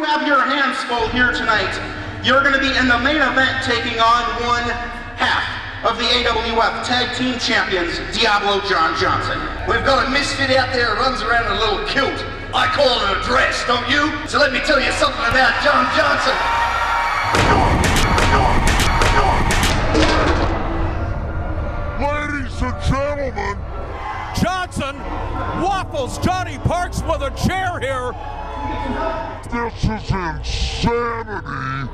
you have your hands full here tonight. You're going to be in the main event taking on one half of the AWF Tag Team Champions, Diablo John Johnson. We've got a misfit out there who runs around in a little kilt. I call it a dress, don't you? So let me tell you something about John Johnson. Ladies and gentlemen, Johnson waffles Johnny Parks with a chair here. this is insanity.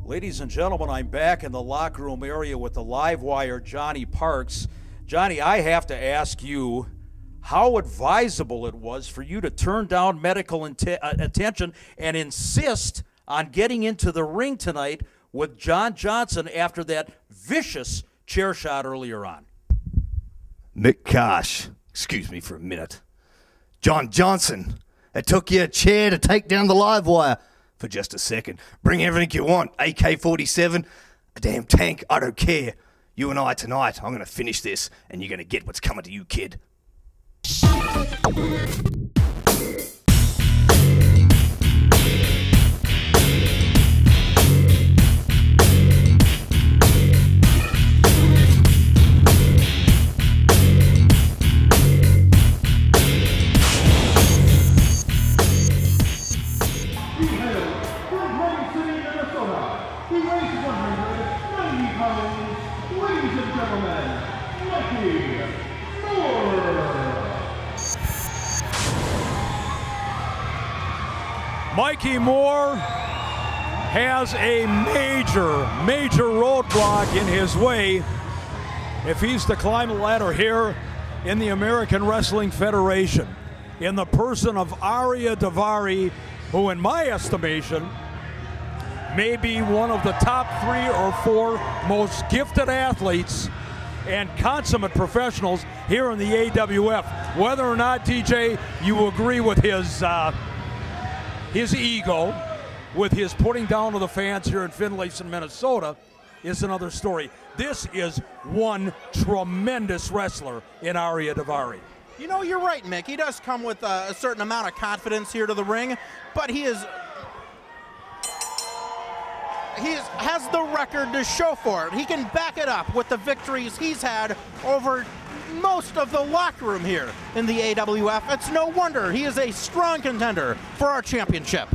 Ladies and gentlemen, I'm back in the locker room area with the live wire Johnny Parks. Johnny, I have to ask you how advisable it was for you to turn down medical attention and insist on getting into the ring tonight with John Johnson after that vicious chair shot earlier on. Mick Karsh, excuse me for a minute. John Johnson, it took you a chair to take down the live wire for just a second. Bring everything you want, AK-47, a damn tank, I don't care. You and I tonight, I'm going to finish this, and you're going to get what's coming to you, kid. Mikey Moore has a major roadblock in his way if he's to climb the ladder here in the American Wrestling Federation, in the person of Ariya Daivari, who in my estimation may be one of the top 3 or 4 most gifted athletes and consummate professionals here in the AWF. Whether or not, DJ, you agree with his ego, with his putting down to the fans here in Finlayson, Minnesota, is another story. This is one tremendous wrestler in Ariya Daivari. You know, you're right, Mick. He does come with a certain amount of confidence here to the ring, but he has the record to show for it. He can back it up with the victories he's had over most of the locker room here in the AWF. It's no wonder he is a strong contender for our championship.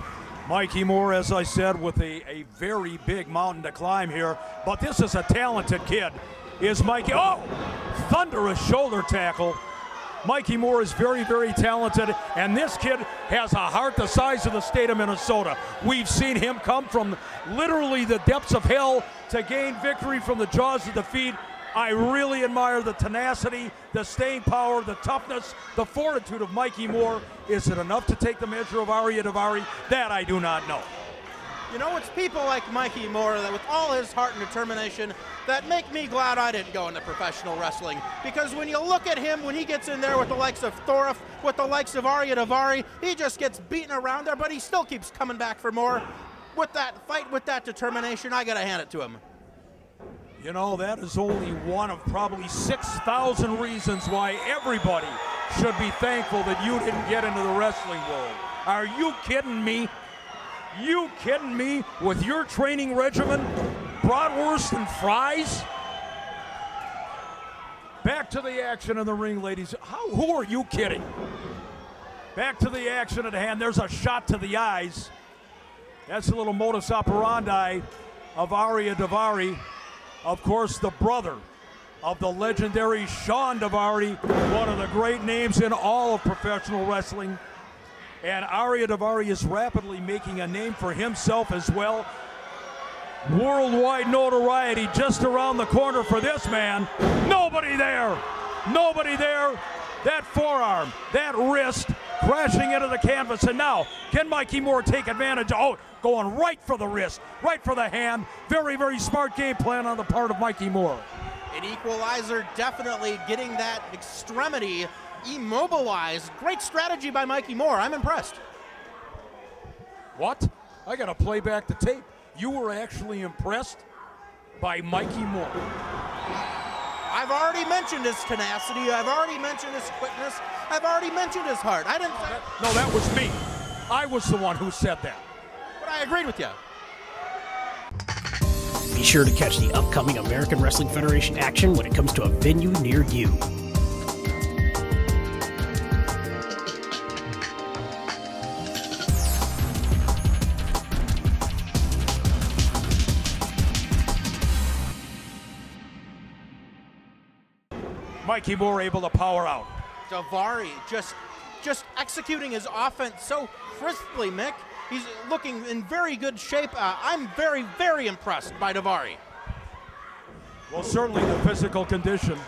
Mikey Moore, as I said, with a very big mountain to climb here, but this is a talented kid. Is Mikey, oh, thunderous shoulder tackle. Mikey Moore is very talented, and this kid has a heart the size of the state of Minnesota. We've seen him come from literally the depths of hell to gain victory from the jaws of defeat. I really admire the tenacity, the staying power, the toughness, the fortitude of Mikey Moore. Is it enough to take the measure of Ariya Daivari? That I do not know. You know, it's people like Mikey Moore that with all his heart and determination that make me glad I didn't go into professional wrestling. Because when you look at him, when he gets in there with the likes of Thorif, with the likes of Ariya Daivari, he just gets beaten around there, but he still keeps coming back for more. With that fight, with that determination, I gotta hand it to him. You know, that is only one of probably 6,000 reasons why everybody should be thankful that you didn't get into the wrestling world. Are you kidding me? You kidding me with your training regimen? Bratwurst and fries? Back to the action in the ring, ladies. Who are you kidding? Back to the action at hand. There's a shot to the eyes. That's a little modus operandi of Ariya Daivari. Of course, the brother of the legendary Shawn Daivari, one of the great names in all of professional wrestling. And Ariya Daivari is rapidly making a name for himself as well. Worldwide notoriety just around the corner for this man. Nobody there. Nobody there. That forearm, that wrist crashing into the canvas. And now, can Mikey Moore take advantage? Oh, going right for the wrist, right for the hand. Very smart game plan on the part of Mikey Moore. An equalizer, definitely getting that extremity immobilized. Great strategy by Mikey Moore. I'm impressed. What? I got to play back the tape. You were actually impressed by Mikey Moore. I've already mentioned his tenacity. I've already mentioned his quickness. I've already mentioned his heart. I didn't. No, that was me. I was the one who said that. But I agreed with you. Be sure to catch the upcoming American Wrestling Federation action when it comes to a venue near you. Mikey Moore able to power out. Daivari just executing his offense so crisply, Mick. He's looking in very good shape. I'm very, very impressed by Daivari. Well, certainly the physical condition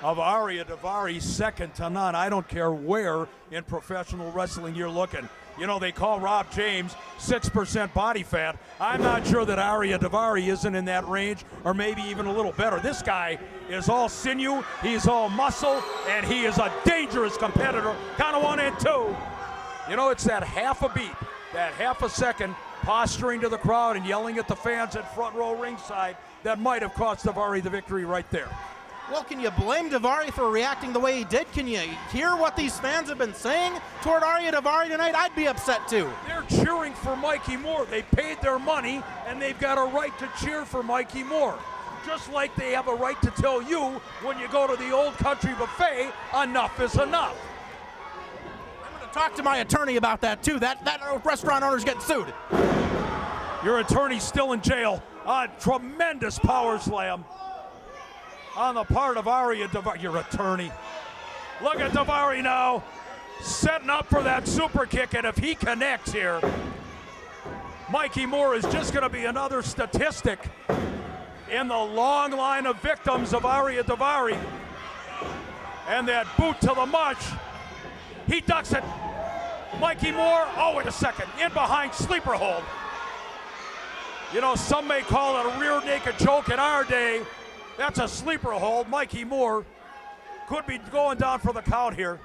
of Ariya Daivari, second to none. I don't care where in professional wrestling you're looking. You know, they call Rob James 6% body fat. I'm not sure that Ariya Daivari isn't in that range, or maybe even a little better. This guy is all sinew, he's all muscle, and he is a dangerous competitor. Count of 1 and 2. You know, it's that half a beat, that half a second posturing to the crowd and yelling at the fans at front row ringside that might have cost Daivari the victory right there. Well, can you blame Daivari for reacting the way he did? Can you hear what these fans have been saying toward Ariya Daivari tonight? I'd be upset too. They're cheering for Mikey Moore. They paid their money, and they've got a right to cheer for Mikey Moore. Just like they have a right to tell you when you go to the Old Country Buffet, enough is enough. I'm going to talk to my attorney about that too. That restaurant owner's getting sued. Your attorney's still in jail. A tremendous power slam on the part of Ariya Daivari. Your attorney. Look at Daivari now, setting up for that super kick, and if he connects here, Mikey Moore is just going to be another statistic in the long line of victims of Ariya Daivari. And that boot to the mush, he ducks it. Mikey Moore, oh, wait a second, in behind, sleeper hold. You know, some may call it a rear naked choke in our day. That's a sleeper hold. Mikey Moore could be going down for the count here.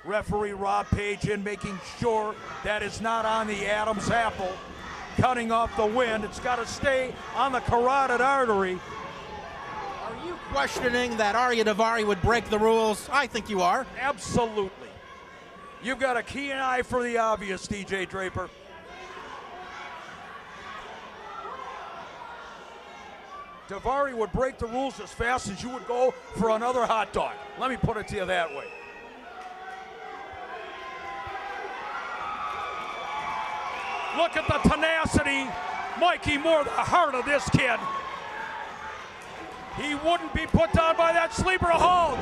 Referee Rob Page in, making sure that it's not on the Adam's apple, cutting off the wind. It's got to stay on the carotid artery. Are you questioning that Ariya Daivari would break the rules? I think you are. Absolutely. You've got a keen eye for the obvious, DJ Draper. Daivari would break the rules as fast as you would go for another hot dog. Let me put it to you that way. Look at the tenacity. Mikey Moore, the heart of this kid. He wouldn't be put down by that sleeper hold.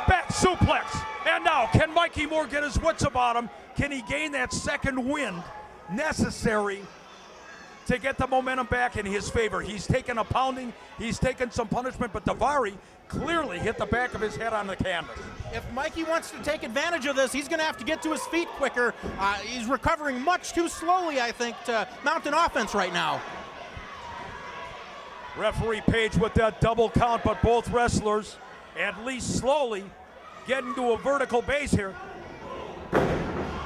Back suplex. And now, can Mikey Moore get his wits about him? Can he gain that second wind necessary to get the momentum back in his favor? He's taken a pounding, he's taken some punishment, but Daivari clearly hit the back of his head on the canvas. If Mikey wants to take advantage of this, he's going to have to get to his feet quicker. He's recovering much too slowly, I think, to mount an offense right now. Referee Page with that double count, but both wrestlers at least slowly getting to a vertical base here.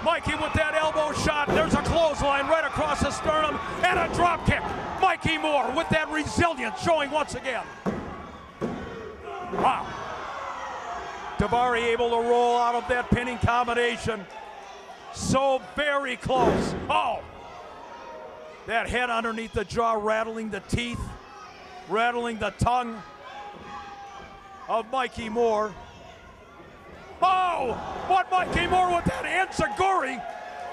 Mikey with that elbow shot. There's a clothesline right across the sternum and a drop kick. Mikey Moore with that resilience showing once again. Wow. Daivari able to roll out of that pinning combination. So very close. Oh. That head underneath the jaw, rattling the teeth, rattling the tongue of Mikey Moore. Oh, what Mikey Moore with that enziguri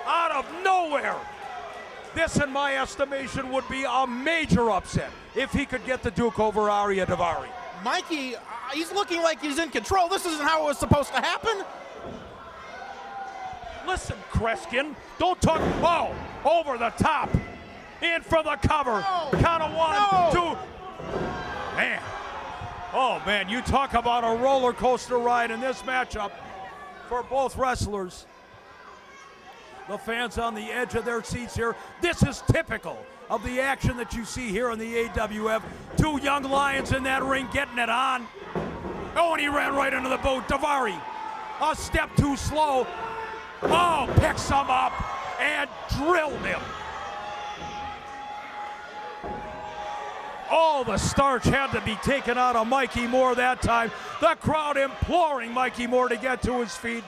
out of nowhere. This, in my estimation, would be a major upset if he could get the Duke over Ariya Daivari. Mikey, he's looking like he's in control. This isn't how it was supposed to happen. Listen, Kreskin, don't talk. Oh, over the top. In for the cover. No. Count of 1, 2. Man. Oh, man, you talk about a roller coaster ride in this matchup for both wrestlers. The fans on the edge of their seats here. This is typical of the action that you see here in the AWF. Two young lions in that ring getting it on. Oh, and he ran right into the boot. Daivari, a step too slow. Oh, picks him up and drilled him. All the starch had to be taken out of Mikey Moore that time. The crowd imploring Mikey Moore to get to his feet.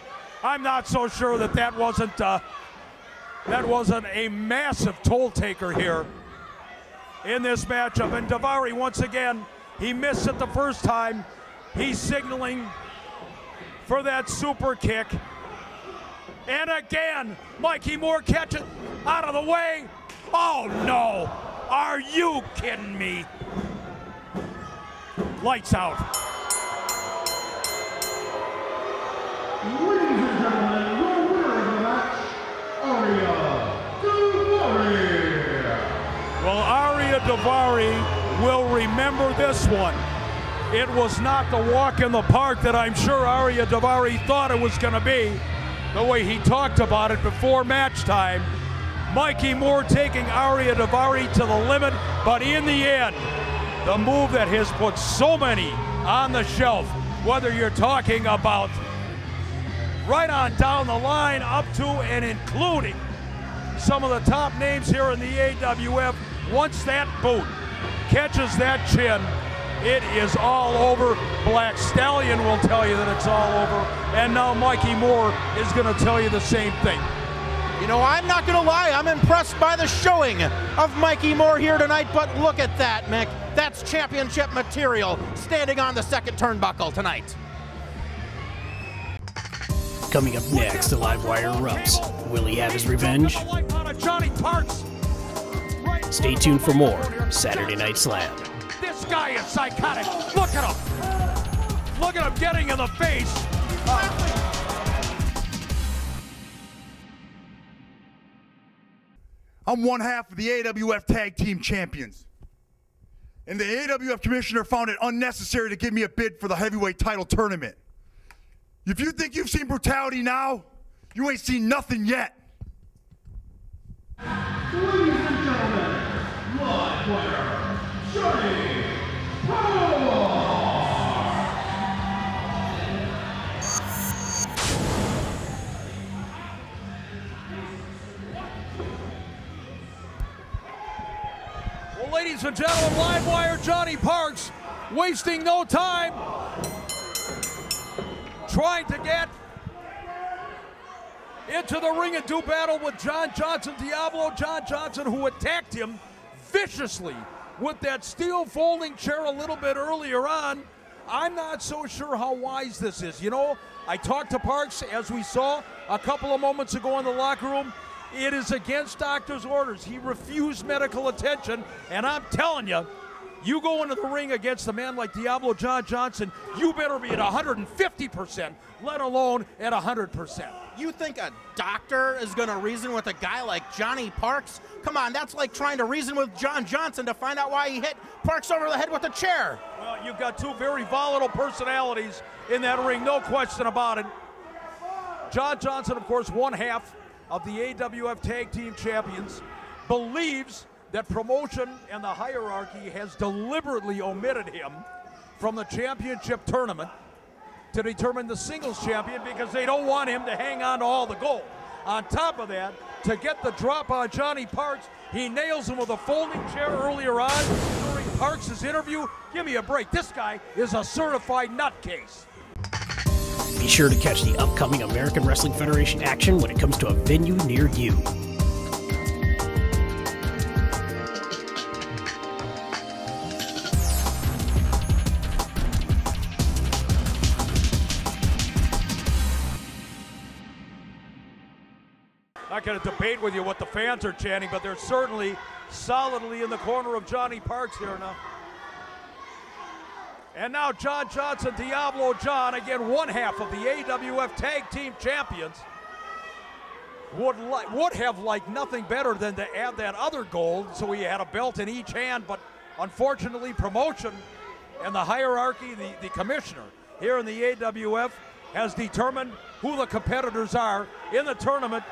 I'm not so sure that wasn't a massive toll taker here in this matchup. And Daivari, once again, he missed it the first time. He's signaling for that super kick. And again, Mikey Moore catches out of the way. Oh no, are you kidding me? Lights out. Ladies and gentlemen, the winner of the match, Ariya Daivari. Well, Ariya Daivari will remember this one. It was not the walk in the park that I'm sure Ariya Daivari thought it was going to be, the way he talked about it before match time. Mikey Moore taking Ariya Daivari to the limit, but in the end, the move that has put so many on the shelf, whether you're talking about right on down the line up to and including some of the top names here in the AWF, once that boot catches that chin, it is all over. Black Stallion will tell you that it's all over, and now Mikey Moore is going to tell you the same thing. You know, I'm not going to lie, I'm impressed by the showing of Mikey Moore here tonight, but look at that, Mick. That's championship material standing on the second turnbuckle tonight. Coming up next, the live wire erupts. Will he have his revenge? Stay tuned for more Saturday Night Slam. This guy is psychotic. Look at him. Look at him getting in the face. I'm one half of the AWF Tag Team Champions. And the AWF Commissioner found it unnecessary to give me a bid for the heavyweight title tournament. If you think you've seen brutality now, you ain't seen nothing yet. Ladies and gentlemen, live wire, Johnny Power. Well, ladies and gentlemen, live wire Johnny Parks wasting no time trying to get into the ring and do battle with John Johnson, Diablo John Johnson, who attacked him viciously with that steel folding chair a little bit earlier on. I'm not so sure how wise this is. You know, I talked to Parks, as we saw a couple of moments ago in the locker room. It is against doctor's orders. He refused medical attention, and I'm telling you, you go into the ring against a man like Diablo John Johnson, you better be at 150%, let alone at 100%. You think a doctor is going to reason with a guy like Johnny Parks? Come on, that's like trying to reason with John Johnson to find out why he hit Parks over the head with a chair. Well, you've got two very volatile personalities in that ring, no question about it. John Johnson, of course, one half of the AWF Tag Team Champions, believes that promotion and the hierarchy has deliberately omitted him from the championship tournament to determine the singles champion because they don't want him to hang on to all the gold. On top of that, to get the drop on Johnny Parks, he nails him with a folding chair earlier on during Parks' interview. Give me a break. This guy is a certified nutcase. Be sure to catch the upcoming American Wrestling Federation action when it comes to a venue near you. Not going to debate with you what the fans are chanting, but they're certainly solidly in the corner of Johnny Parks here now. And now John Johnson, Diablo John, again one half of the AWF Tag Team Champions, would have liked nothing better than to add that other gold so he had a belt in each hand, but unfortunately promotion and the hierarchy, the commissioner here in the AWF has determined who the competitors are in the tournament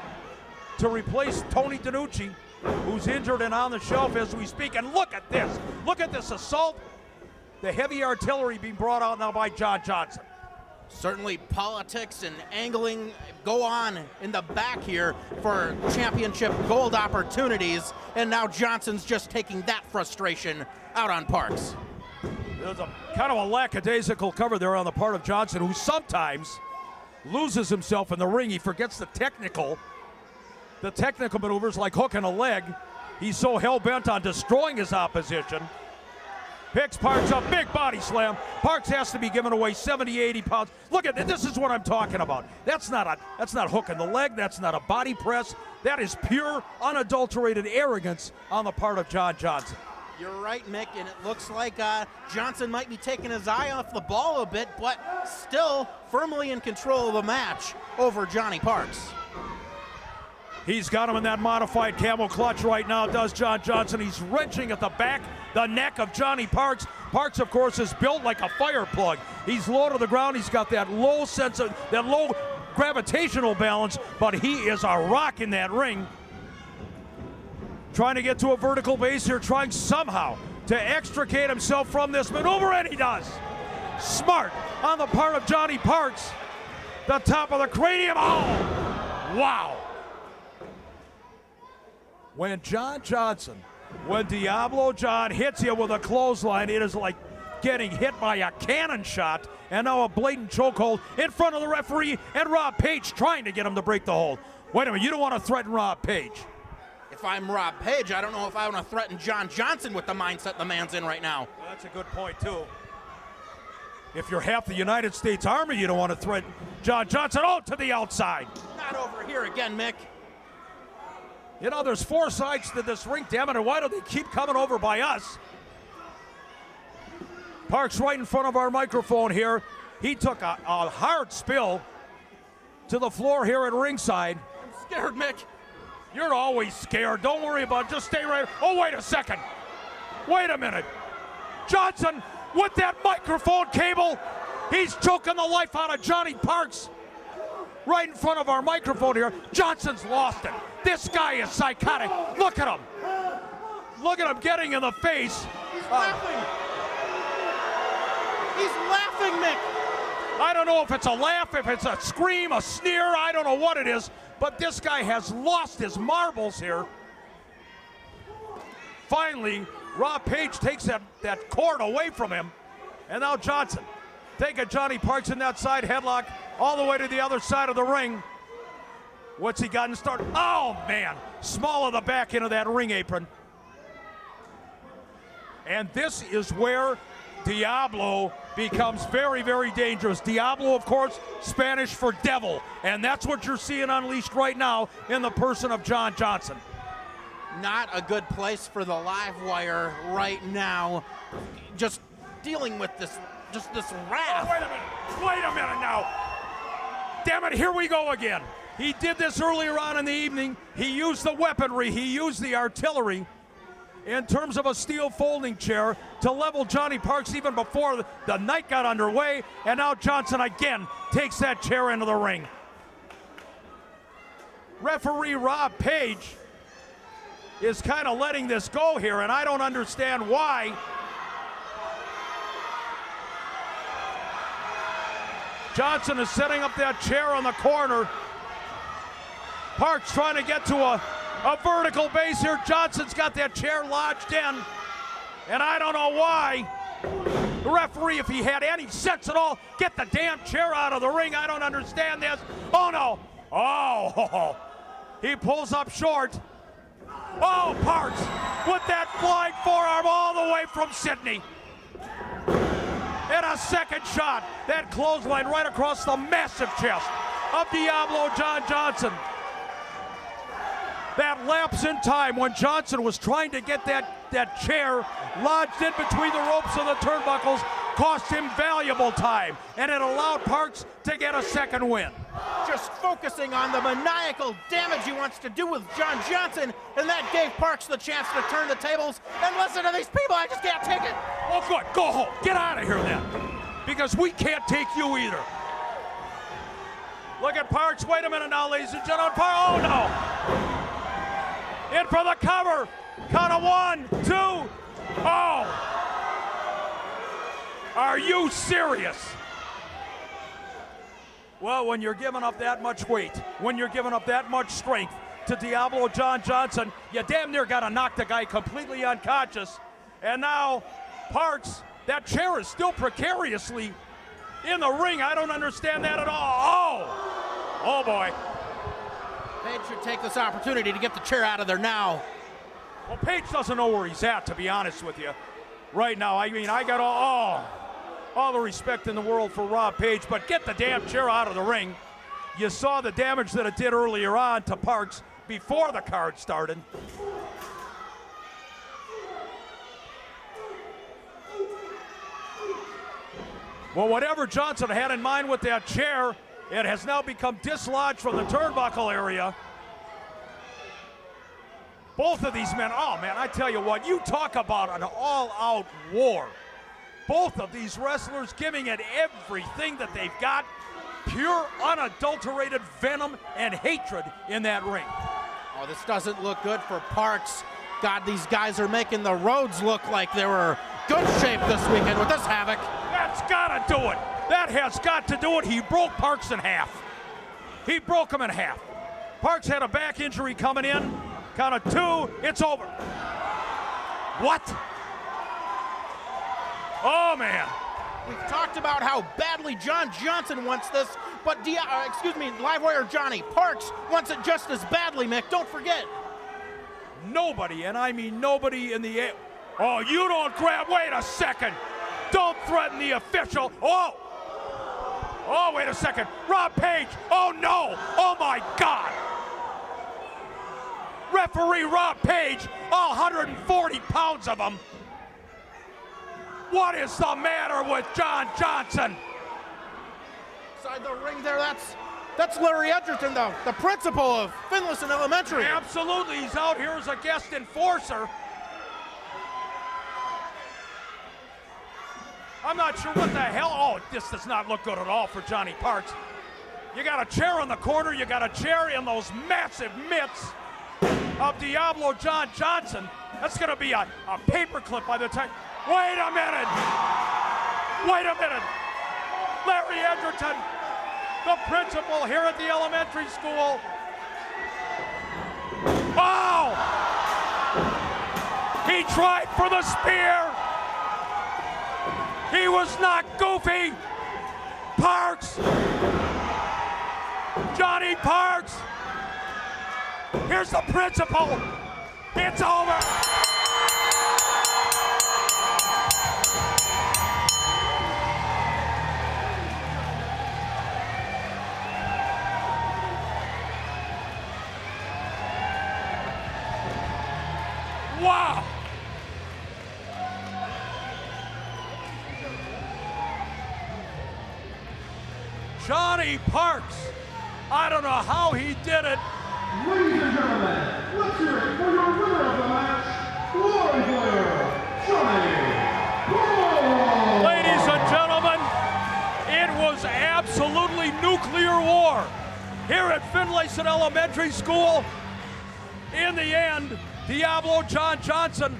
to replace Tony DiNucci, who's injured and on the shelf as we speak. And look at this assault. The heavy artillery being brought out now by John Johnson. Certainly politics and angling go on in the back here for championship gold opportunities, and now Johnson's just taking that frustration out on Parks. There's a kind of a lackadaisical cover there on the part of Johnson, who sometimes loses himself in the ring. He forgets the technical maneuvers like hooking a leg. He's so hell-bent on destroying his opposition. Picks Parks up, big body slam. Parks has to be giving away 70, 80 pounds. Look at that, this is what I'm talking about. That's not hooking the leg, that's not a body press. That is pure, unadulterated arrogance on the part of John Johnson. You're right, Mick, and it looks like Johnson might be taking his eye off the ball a bit, but still firmly in control of the match over Johnny Parks. He's got him in that modified camel clutch right now, does John Johnson. He's wrenching at the back, the neck of Johnny Parks. Parks, of course, is built like a fire plug. He's low to the ground. He's got that low gravitational balance, but he is a rock in that ring. Trying to get to a vertical base here, trying somehow to extricate himself from this maneuver, and he does. Smart on the part of Johnny Parks. The top of the cranium. Oh, wow. When Diablo John hits you with a clothesline, it is like getting hit by a cannon shot, and now a blatant chokehold in front of the referee and Rob Page trying to get him to break the hold. Wait a minute, you don't want to threaten Rob Page. If I'm Rob Page, I don't know if I want to threaten John Johnson with the mindset the man's in right now. Well, that's a good point, too. If you're half the United States Army, you don't want to threaten John Johnson. Oh, to the outside. Not over here again, Mick. You know, there's four sides to this ring, damn it, and why do they keep coming over by us? Parks right in front of our microphone here. He took a hard spill to the floor here at ringside. I'm scared, Mick. You're always scared. Don't worry about it. Just stay right. Oh, wait a second. Wait a minute. Johnson with that microphone cable. He's choking the life out of Johnny Parks. Right in front of our microphone here. Johnson's lost it. This guy is psychotic. Look at him. Look at him getting in the face. He's laughing. He's laughing, Mick. I don't know if it's a laugh, if it's a scream, a sneer. I don't know what it is. But this guy has lost his marbles here. Finally, Rob Page takes that cord away from him. And now Johnson taking Johnny Parks in that side headlock all the way to the other side of the ring. What's he gotten started? Oh, man. Small of the back end of that ring apron. And this is where Diablo becomes very, very dangerous. Diablo, of course, Spanish for devil. And that's what you're seeing unleashed right now in the person of John Johnson. Not a good place for the live wire right now. Just dealing with this wrath. Oh, wait a minute now. Damn it, here we go again. He did this earlier on in the evening. He used the weaponry, he used the artillery in terms of a steel folding chair to level Johnny Parks even before the night got underway, and now Johnson again takes that chair into the ring. Referee Rob Page is kind of letting this go here, and I don't understand why. Johnson is setting up that chair on the corner. Parks trying to get to a vertical base here. Johnson's got that chair lodged in, and I don't know why. The referee, if he had any sense at all, get the damn chair out of the ring. I don't understand this. Oh, no. Oh, he pulls up short. Oh, Parks with that flying forearm all the way from Sydney. And a second shot. That clothesline right across the massive chest of Diablo John Johnson. That lapse in time when Johnson was trying to get that chair lodged in between the ropes of the turnbuckles cost him valuable time, and it allowed Parks to get a second win. Just focusing on the maniacal damage he wants to do with John Johnson, and that gave Parks the chance to turn the tables and listen to these people. I just can't take it. Oh, good. Go home. Get out of here then, because we can't take you either. Look at Parks. Wait a minute now, ladies and gentlemen. Oh, no. In for the cover. Count of 1, 2. Oh. Are you serious? Well, when you're giving up that much weight, when you're giving up that much strength to Diablo John Johnson, you damn near got to knock the guy completely unconscious. And now Parks, that chair is still precariously in the ring. I don't understand that at all. Oh boy. Page should take this opportunity to get the chair out of there now. Well, Page doesn't know where he's at, to be honest with you, right now. I mean, I got all the respect in the world for Rob Page, but get the damn chair out of the ring. You saw the damage that it did earlier on to Parks before the card started. Well, whatever Johnson had in mind with that chair, it has now become dislodged from the turnbuckle area. Both of these men, oh man, I tell you what, you talk about an all-out war. Both of these wrestlers giving it everything that they've got. Pure, unadulterated venom and hatred in that ring. Oh, this doesn't look good for Parks. God, these guys are making the roads look like they were good shape this weekend with this havoc. That's gotta do it. That has got to do it. He broke Parks in half. He broke him in half. Parks had a back injury coming in. Count of 2, it's over. What? Oh, man. We've talked about how badly John Johnson wants this, but Livewire Johnny Parks wants it just as badly, Mick. Don't forget. Nobody, and I mean nobody in the... Oh, you don't grab... Wait a second. Don't threaten the official. Oh, wait a second. Rob Page. Oh, no. Oh, my God. Referee Rob Page, all 140 pounds of him. What is the matter with John Johnson? Inside the ring there, that's Larry Edgerton, the principal of Finlayson Elementary. Absolutely, he's out here as a guest enforcer. I'm not sure what the hell. Oh, this does not look good at all for Johnny Parks. You got a chair in the corner, you got a chair in those massive mitts of Diablo John Johnson. That's gonna be a paperclip by the time. Wait a minute. Wait a minute. Larry Edgerton, the principal here at the elementary school. Oh! He tried for the spear. He was not goofy. Parks. Johnny Parks. Here's the principal. It's over. Wow. Johnny Parks. I don't know how he did it. Ladies and gentlemen, let's hear it for your winner of the match, Glory Player, Johnny Parks. Ladies and gentlemen, it was absolutely nuclear war here at Finlayson Elementary School. In the end, Diablo John Johnson.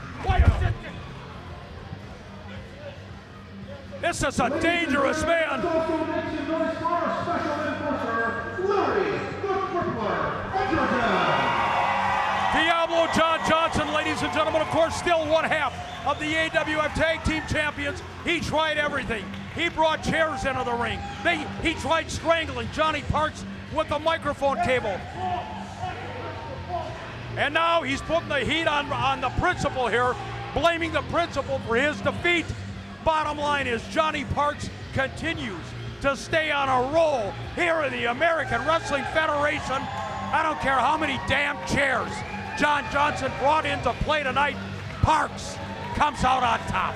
This is a dangerous man. Diablo John Johnson, ladies and gentlemen, of course, still one half of the AWF Tag Team Champions. He tried everything. He brought chairs into the ring. He tried strangling Johnny Parks with the microphone cable. And now he's putting the heat on the principal here, blaming the principal for his defeat. Bottom line is Johnny Parks continues to stay on a roll here in the American Wrestling Federation. I don't care how many damn chairs John Johnson brought into play tonight. Parks comes out on top.